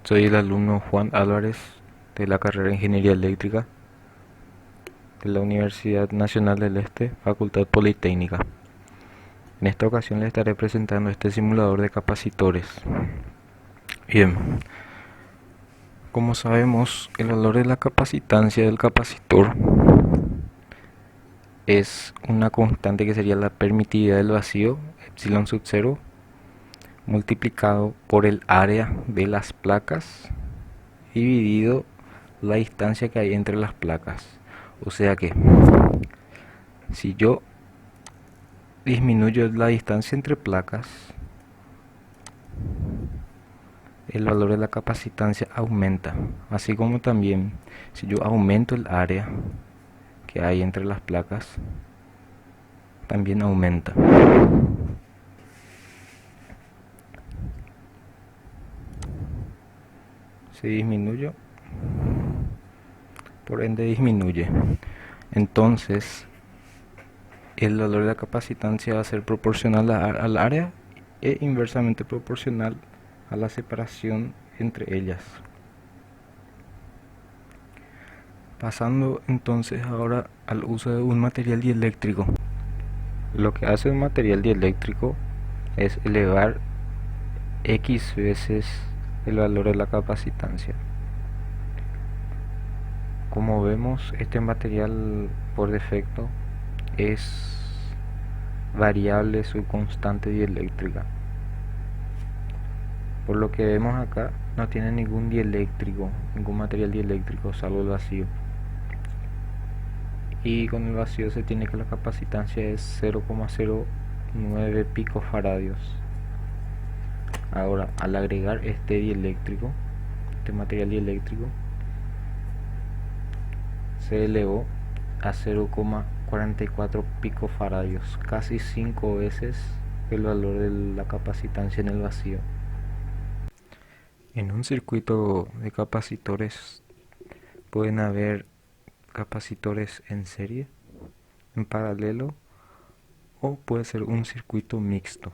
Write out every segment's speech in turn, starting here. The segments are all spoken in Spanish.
Soy el alumno Juan Álvarez de la carrera de Ingeniería Eléctrica de la Universidad Nacional del Este, Facultad Politécnica. En esta ocasión les estaré presentando este simulador de capacitores. Bien, como sabemos, el valor de la capacitancia del capacitor es una constante que sería la permitividad del vacío, epsilon sub 0, multiplicado por el área de las placas dividido la distancia que hay entre las placas. O sea que si yo disminuyo la distancia entre placas, el valor de la capacitancia aumenta. Así como también si yo aumento el área que hay entre las placas, también aumenta. Si disminuyo, por ende disminuye. Entonces, el valor de la capacitancia va a ser proporcional al área e inversamente proporcional a la separación entre ellas. Pasando entonces ahora al uso de un material dieléctrico. Lo que hace un material dieléctrico es elevar X veces el valor de la capacitancia. Como vemos, este material por defecto es variable su constante dieléctrica. Por lo que vemos acá, no tiene ningún dieléctrico, ningún material dieléctrico salvo el vacío. Y con el vacío se tiene que la capacitancia es 0,09 picofaradios. Ahora, al agregar este dieléctrico, este material dieléctrico, se elevó a 0,44 picofaradios, casi 5 veces el valor de la capacitancia en el vacío. En un circuito de capacitores pueden haber capacitores en serie, en paralelo, o puede ser un circuito mixto.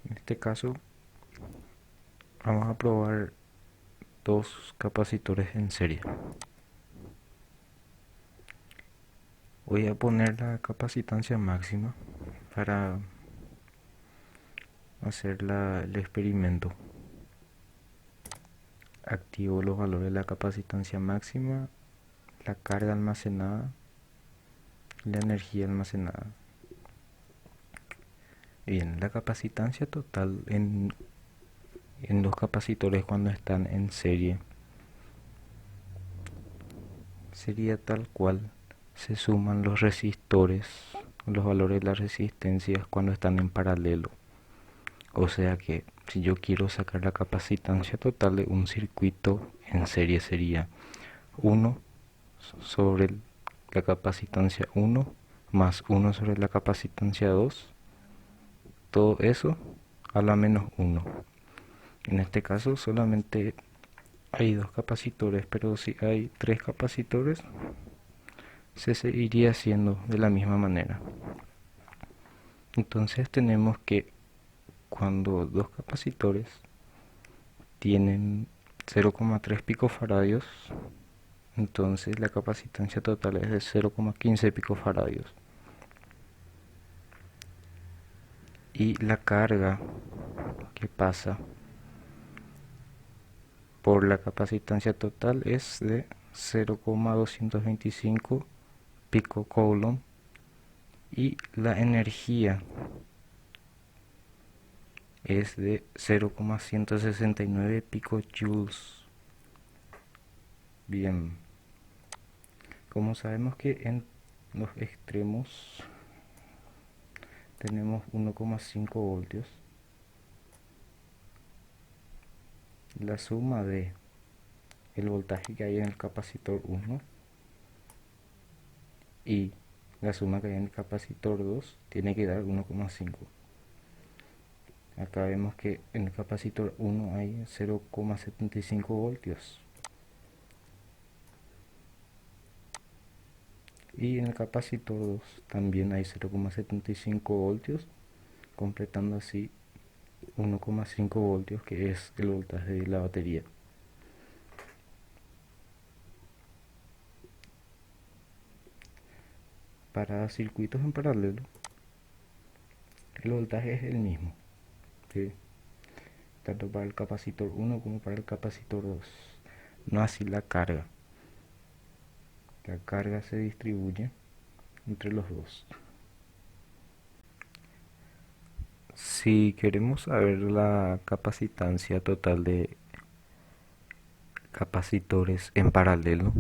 En este caso vamos a probar dos capacitores en serie. Voy a poner la capacitancia máxima para hacer el experimento. Activo los valores de la capacitancia máxima, la carga almacenada y la energía almacenada. Bien, la capacitancia total en los capacitores cuando están en serie sería tal cual se suman los resistores, los valores de las resistencias cuando están en paralelo. O sea que si yo quiero sacar la capacitancia total de un circuito en serie sería 1 sobre la capacitancia 1 más 1 sobre la capacitancia 2, todo eso a la menos 1. En este caso solamente hay dos capacitores, pero si hay tres capacitores se seguiría haciendo de la misma manera. Entonces tenemos que cuando dos capacitores tienen 0,3 picofaradios, entonces la capacitancia total es de 0,15 picofaradios. Y la carga que pasa por la capacitancia total es de 0,225 picocoulomb y la energía es de 0,169 picojoules. Bien, como sabemos que en los extremos tenemos 1,5 voltios, la suma de el voltaje que hay en el capacitor 1 y la suma que hay en el capacitor 2 tiene que dar 1,5. Acá vemos que en el capacitor 1 hay 0,75 voltios y en el capacitor 2 también hay 0,75 voltios, completando así 1,5 voltios, que es el voltaje de la batería. Para circuitos en paralelo, el voltaje es el mismo, ¿sí? Tanto para el capacitor 1 como para el capacitor 2. No así la carga. La carga se distribuye entre los dos. Si queremos saber la capacitancia total de capacitores en paralelo,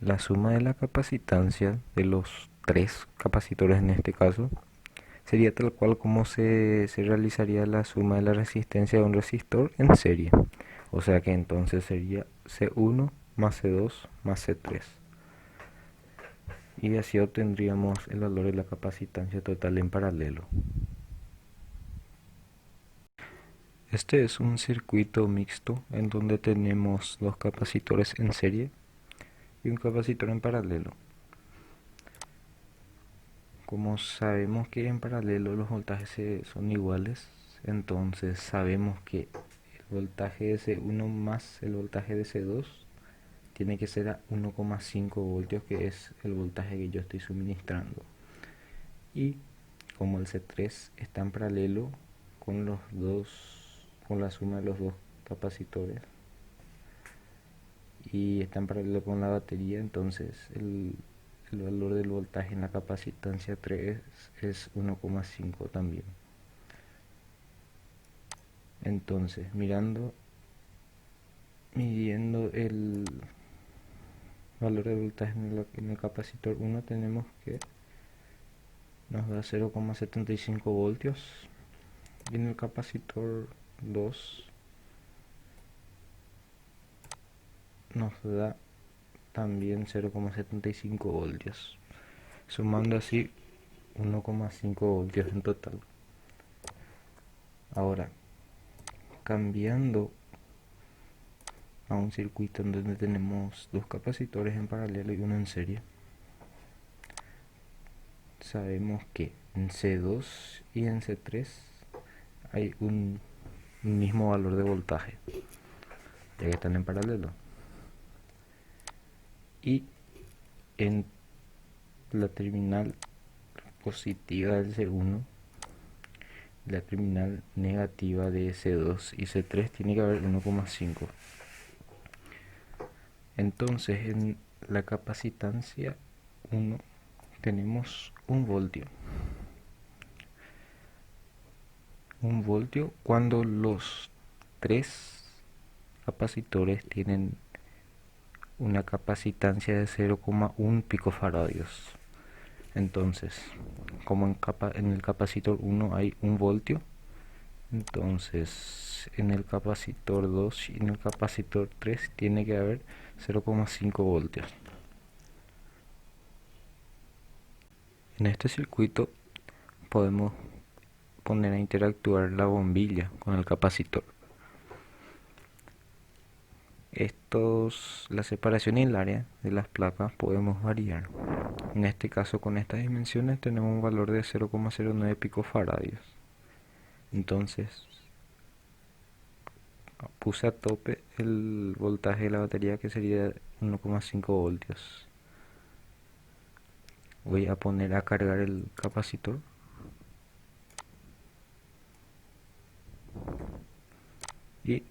la suma de la capacitancia de los tres capacitores en este caso sería tal cual como se realizaría la suma de la resistencia de un resistor en serie. O sea que entonces sería C1 más C2 más C3. Y así obtendríamos el valor de la capacitancia total en paralelo. Este es un circuito mixto en donde tenemos dos capacitores en serie y un capacitor en paralelo. Como sabemos que en paralelo los voltajes son iguales, entonces sabemos que el voltaje de C1 más el voltaje de C2 tiene que ser a 1,5 voltios, que es el voltaje que yo estoy suministrando. Y como el C3 está en paralelo con la suma de los dos capacitores y está en paralelo con la batería, entonces el valor del voltaje en la capacitancia 3 es 1,5 también. Entonces, midiendo el valor de voltaje en el capacitor 1, tenemos que nos da 0,75 voltios, y en el capacitor 2 nos da también 0,75 voltios, sumando así 1,5 voltios en total. Ahora, cambiando a un circuito en donde tenemos dos capacitores en paralelo y uno en serie, sabemos que en C2 y en C3 hay un mismo valor de voltaje, ya que están en paralelo. Y en la terminal positiva del C1, la terminal negativa de C2 y C3 tiene que haber 1,5. Entonces en la capacitancia 1 tenemos un voltio. Un voltio cuando los tres capacitores tienen una capacitancia de 0,1 picofaradios. Entonces, como en el capacitor 1 hay un voltio, entonces en el capacitor 2 y en el capacitor 3 tiene que haber 0,5 voltios. En este circuito podemos poner a interactuar la bombilla con el capacitor. La separación y el área de las placas podemos variar. En este caso, con estas dimensiones tenemos un valor de 0,09 picofaradios. Entonces, puse a tope el voltaje de la batería, que sería 1,5 voltios. Voy a poner a cargar el capacitor. Y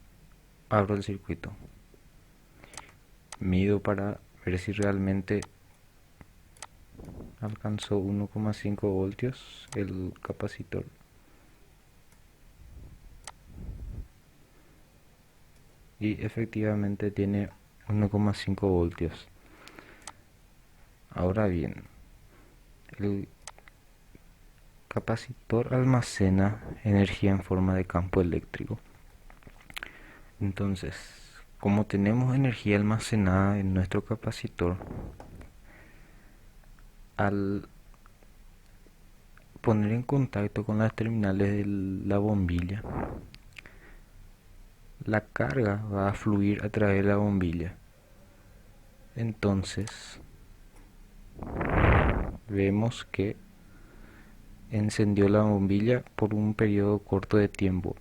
abro el circuito. Mido para ver si realmente alcanzó 1,5 voltios el capacitor. Y efectivamente tiene 1,5 voltios. Ahora bien, el capacitor almacena energía en forma de campo eléctrico. Entonces, como tenemos energía almacenada en nuestro capacitor, al poner en contacto con las terminales de la bombilla, la carga va a fluir a través de la bombilla. Entonces, vemos que encendió la bombilla por un periodo corto de tiempo,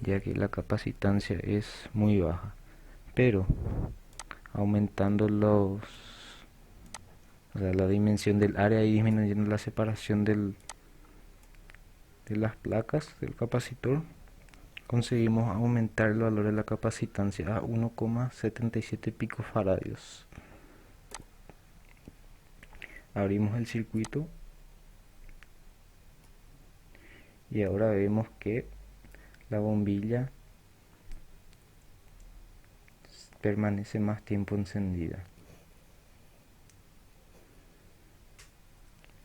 ya que la capacitancia es muy baja, pero aumentando o sea, la dimensión del área y disminuyendo la separación de las placas del capacitor, conseguimos aumentar el valor de la capacitancia a 1,77 picofaradios. Abrimos el circuito y ahora vemos que la bombilla permanece más tiempo encendida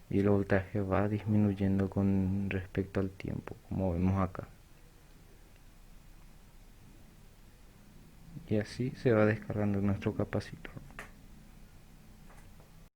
y el voltaje va disminuyendo con respecto al tiempo, como vemos acá. Y así se va descargando nuestro capacitor.